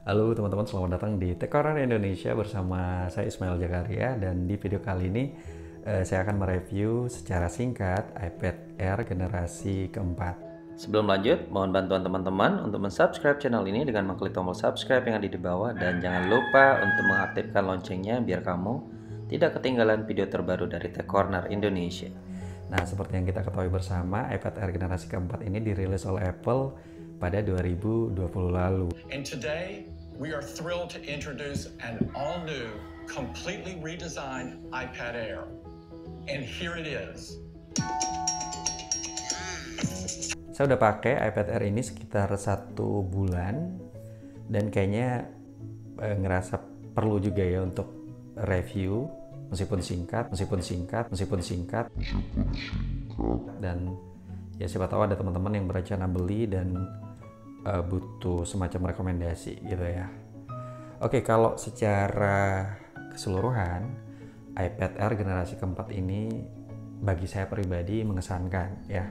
Halo teman-teman, selamat datang di Tech Corner Indonesia bersama saya Ismail Jakaria, dan di video kali ini saya akan mereview secara singkat iPad Air generasi keempat. Sebelum lanjut, mohon bantuan teman-teman untuk mensubscribe channel ini dengan mengklik tombol subscribe yang ada di bawah, dan jangan lupa untuk mengaktifkan loncengnya biar kamu tidak ketinggalan video terbaru dari Tech Corner Indonesia. Nah, seperti yang kita ketahui bersama, iPad Air generasi keempat ini dirilis oleh Apple pada 2020 lalu. And today, we are thrilled to introduce an all-new, completely redesigned iPad Air. And here it is. Saya udah pakai iPad Air ini sekitar 1 bulan, dan kayaknya ngerasa perlu juga ya untuk review, meskipun singkat, dan ya siapa tahu ada teman-teman yang berencana beli dan butuh semacam rekomendasi gitu ya. Oke, kalau secara keseluruhan iPad Air generasi keempat ini bagi saya pribadi mengesankan ya,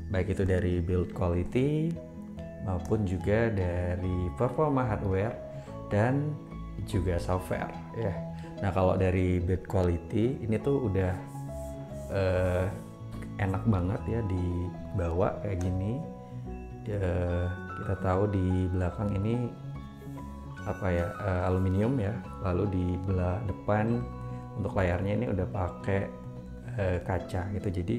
baik itu dari build quality maupun juga dari performa hardware dan juga software ya. Nah, kalau dari build quality ini tuh udah enak banget ya dibawa kayak gini. Kita tahu di belakang ini aluminium ya, lalu di belah depan untuk layarnya ini udah pakai kaca gitu. Jadi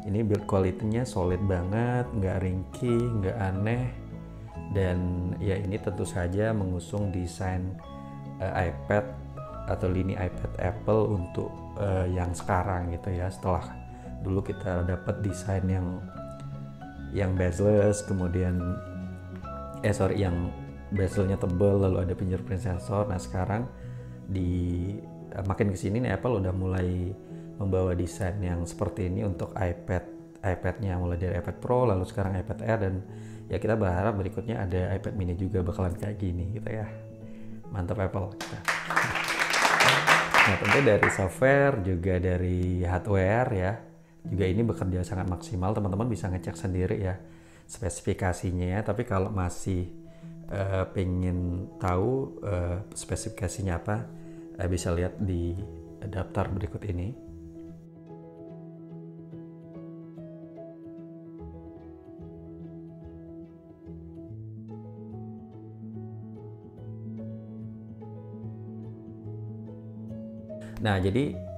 ini build quality-nya solid banget, nggak ringkih, nggak aneh, dan ya ini tentu saja mengusung desain iPad atau lini iPad Apple untuk yang sekarang gitu ya. Setelah dulu kita dapat desain yang bezel-less, kemudian yang bezelnya tebal lalu ada fingerprint sensor. Nah, sekarang makin kesini nih Apple udah mulai membawa desain yang seperti ini untuk iPad-nya, mulai dari iPad Pro lalu sekarang iPad Air, dan ya kita berharap berikutnya ada iPad mini juga bakalan kayak gini gitu ya. Mantap Apple kita. Nah, tentu dari software juga dari hardware ya, juga ini bekerja sangat maksimal. Teman-teman bisa ngecek sendiri ya spesifikasinya ya. Tapi kalau masih pengen tahu spesifikasinya apa, bisa lihat di daftar berikut ini. Nah, jadi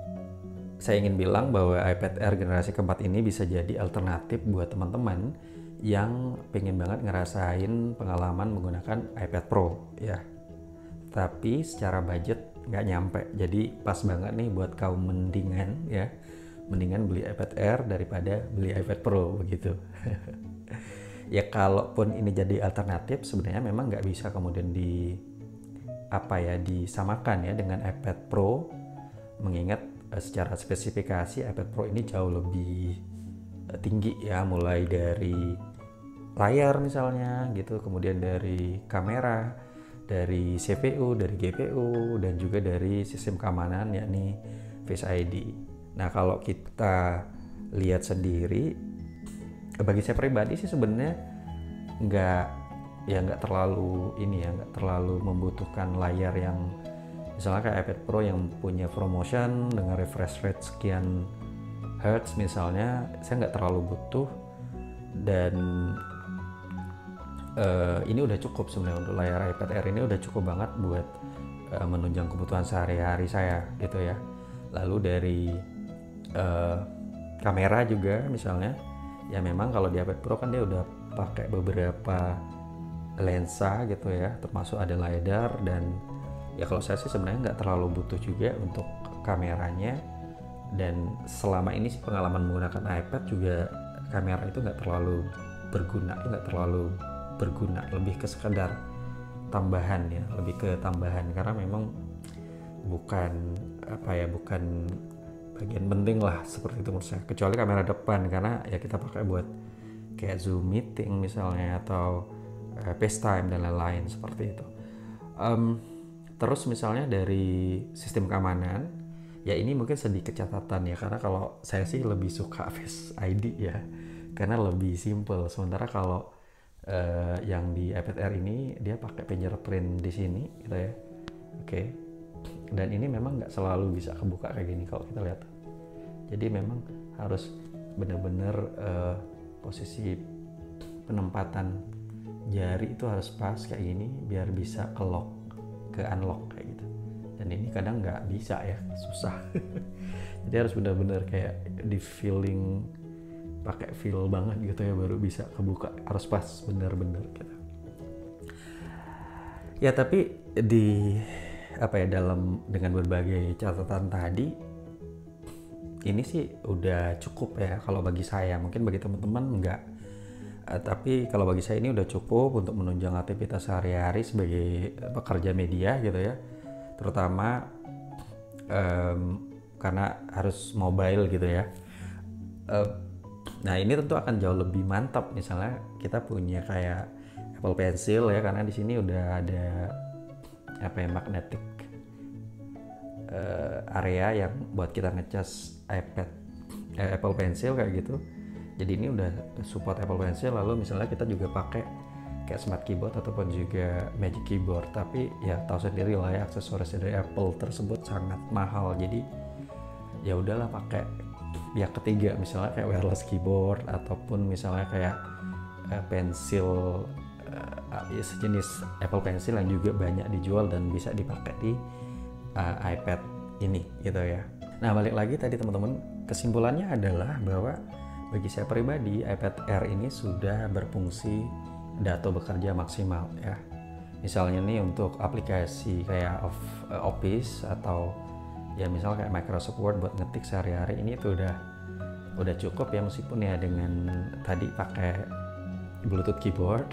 saya ingin bilang bahwa iPad Air generasi keempat ini bisa jadi alternatif buat teman-teman yang pengen banget ngerasain pengalaman menggunakan iPad Pro ya, tapi secara budget nggak nyampe. Jadi pas banget nih buat kaum mendingan beli iPad Air daripada beli iPad Pro begitu. Ya, kalaupun ini jadi alternatif, sebenarnya memang nggak bisa kemudian disamakan ya dengan iPad Pro, mengingat secara spesifikasi iPad Pro ini jauh lebih tinggi ya, mulai dari layar misalnya gitu, kemudian dari kamera, dari CPU, dari GPU, dan juga dari sistem keamanan yakni Face ID. Nah, kalau kita lihat sendiri, bagi saya pribadi sih sebenarnya nggak terlalu membutuhkan layar yang misalnya kayak iPad Pro yang punya ProMotion dengan refresh rate sekian Hz misalnya. Saya nggak terlalu butuh, dan ini udah cukup sebenarnya. Untuk layar iPad Air ini udah cukup banget buat menunjang kebutuhan sehari-hari saya gitu ya. Lalu dari kamera juga misalnya, ya memang kalau di iPad Pro kan dia udah pakai beberapa lensa gitu ya, termasuk ada LiDAR, dan ya kalau saya sih sebenarnya nggak terlalu butuh juga untuk kameranya. Dan selama ini sih pengalaman menggunakan iPad juga kamera itu nggak terlalu berguna, lebih ke sekedar tambahan ya, karena memang bukan bagian penting lah seperti itu menurut saya, kecuali kamera depan, karena ya kita pakai buat kayak Zoom meeting misalnya, atau FaceTime dan lain-lain seperti itu. Terus misalnya dari sistem keamanan, ya ini mungkin sedikit catatan ya, karena kalau saya sih lebih suka Face ID ya, karena lebih simple. Sementara kalau yang di iPad Air ini dia pakai fingerprint di sini gitu ya. Oke. Dan ini memang nggak selalu bisa kebuka kayak gini kalau kita lihat. Jadi memang harus benar-benar posisi penempatan jari itu harus pas kayak gini biar bisa ke lock, ke unlock kayak gitu. Dan ini kadang nggak bisa ya, susah. Jadi harus benar-benar kayak di feeling, pakai feel banget gitu ya baru bisa kebuka, harus pas benar-benar gitu. Ya tapi di dalam dengan berbagai catatan tadi ini sih udah cukup ya kalau bagi saya, mungkin bagi teman-teman enggak. Tapi kalau bagi saya ini udah cukup untuk menunjang aktivitas sehari-hari sebagai pekerja media gitu ya, terutama karena harus mobile gitu ya. Nah ini tentu akan jauh lebih mantap misalnya kita punya kayak Apple Pencil ya, karena di sini udah ada magnetic area yang buat kita ngecas Apple Pencil kayak gitu. Jadi ini udah support Apple Pencil, lalu misalnya kita juga pakai kayak smart keyboard ataupun juga magic keyboard, tapi ya tahu sendiri lah ya aksesoris dari Apple tersebut sangat mahal. Jadi ya udahlah pakai pihak ketiga, misalnya kayak wireless keyboard ataupun misalnya kayak pensil sejenis Apple Pencil yang juga banyak dijual dan bisa dipakai di iPad ini gitu ya. Nah balik lagi tadi teman-teman, kesimpulannya adalah bahwa bagi saya pribadi iPad Air ini sudah berfungsi data bekerja maksimal ya. Misalnya nih untuk aplikasi kayak Office atau ya misal kayak Microsoft Word buat ngetik sehari-hari, ini tuh udah cukup ya, meskipun ya dengan tadi pakai Bluetooth keyboard.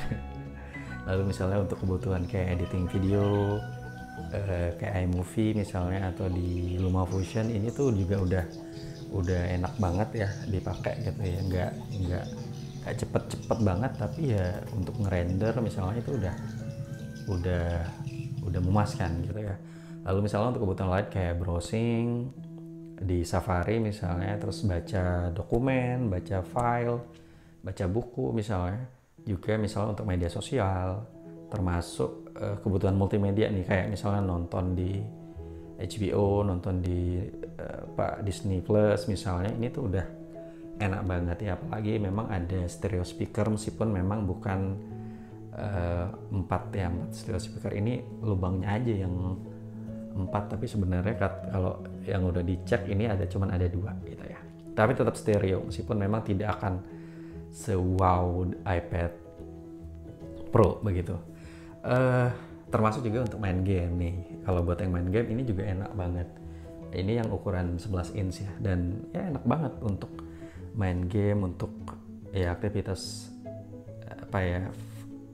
Lalu misalnya untuk kebutuhan kayak editing video kayak iMovie misalnya atau di LumaFusion, ini tuh juga udah enak banget ya dipakai gitu ya, nggak cepet banget, tapi ya untuk ngerender misalnya itu udah memuaskan gitu ya. Lalu misalnya untuk kebutuhan lain kayak browsing di Safari misalnya, terus baca dokumen, baca file, baca buku misalnya, juga misalnya untuk media sosial, termasuk kebutuhan multimedia nih kayak misalnya nonton di HBO, nonton di Disney Plus misalnya, ini tuh udah enak banget ya. Apalagi memang ada stereo speaker, meskipun memang bukan 4 stereo speaker, ini lubangnya aja yang 4, tapi sebenarnya kalau yang udah dicek ini cuman ada 2 gitu ya. Tapi tetap stereo, meskipun memang tidak akan se-wow iPad Pro begitu. Termasuk juga untuk main game nih. Kalau buat yang main game ini juga enak banget. Ini yang ukuran 11 inch ya, dan ya enak banget untuk main game, untuk ya aktivitas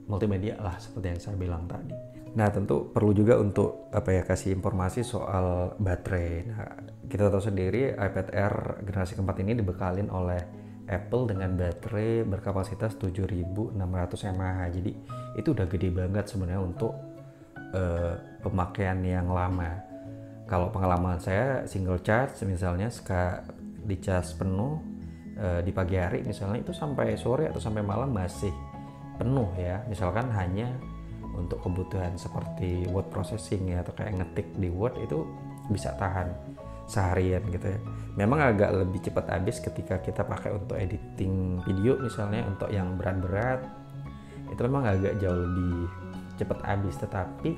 multimedia lah seperti yang saya bilang tadi. Nah tentu perlu juga untuk kasih informasi soal baterai. Nah kita tahu sendiri iPad Air generasi keempat ini dibekalin oleh Apple dengan baterai berkapasitas 7600 mAh. Jadi itu udah gede banget sebenarnya untuk pemakaian yang lama. Kalau pengalaman saya single charge misalnya dicas penuh di pagi hari misalnya, itu sampai sore atau sampai malam masih penuh ya. Misalkan hanya untuk kebutuhan seperti word processing ya, atau kayak ngetik di Word, itu bisa tahan seharian gitu ya. Memang agak lebih cepat habis ketika kita pakai untuk editing video misalnya, untuk yang berat-berat itu memang agak jauh lebih cepat habis, tetapi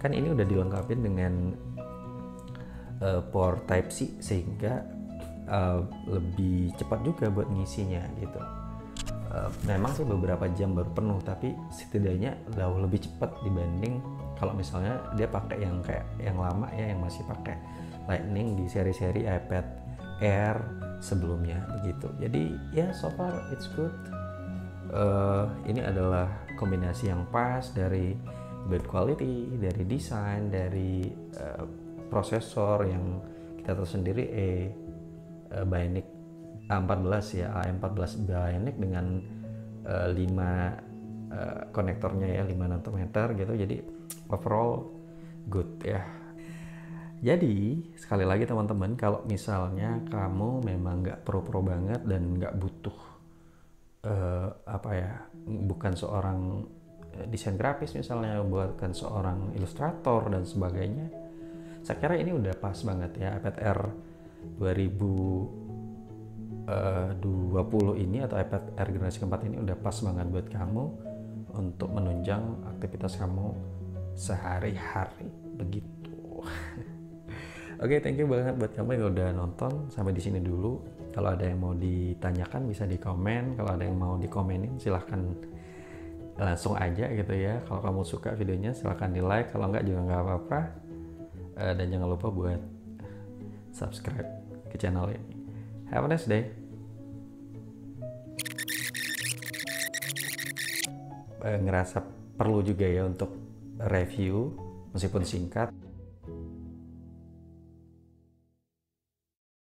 kan ini udah dilengkapi dengan port Type-C sehingga lebih cepat juga buat ngisinya gitu. Memang sih beberapa jam baru penuh, tapi setidaknya jauh lebih cepat dibanding kalau misalnya dia pakai yang kayak yang lama ya, yang masih pakai Lightning di seri-seri iPad Air sebelumnya begitu. Jadi ya so far it's good. Ini adalah kombinasi yang pas dari build quality, dari desain, dari prosesor yang kita tahu sendiri Bionic A14 ya, AM14 Bionic dengan 5 konektornya ya, 5 nanometer gitu. Jadi overall good ya. Jadi sekali lagi teman-teman, kalau misalnya kamu memang nggak pro-pro banget dan nggak butuh apa ya, bukan seorang desain grafis misalnya, bukan seorang ilustrator dan sebagainya. Saya kira ini udah pas banget ya, iPad Air 2020 ini atau iPad Air generasi keempat ini udah pas banget buat kamu untuk menunjang aktivitas kamu sehari-hari begitu. Oke, thank you banget buat kamu yang udah nonton sampai di sini dulu. Kalau ada yang mau ditanyakan bisa di komen, kalau ada yang mau dikomenin silahkan langsung aja gitu ya. Kalau kamu suka videonya silahkan di like, kalau enggak juga nggak apa-apa. Dan jangan lupa buat subscribe ke channel ini. Have a nice day. Ngerasa perlu juga ya untuk review meskipun singkat.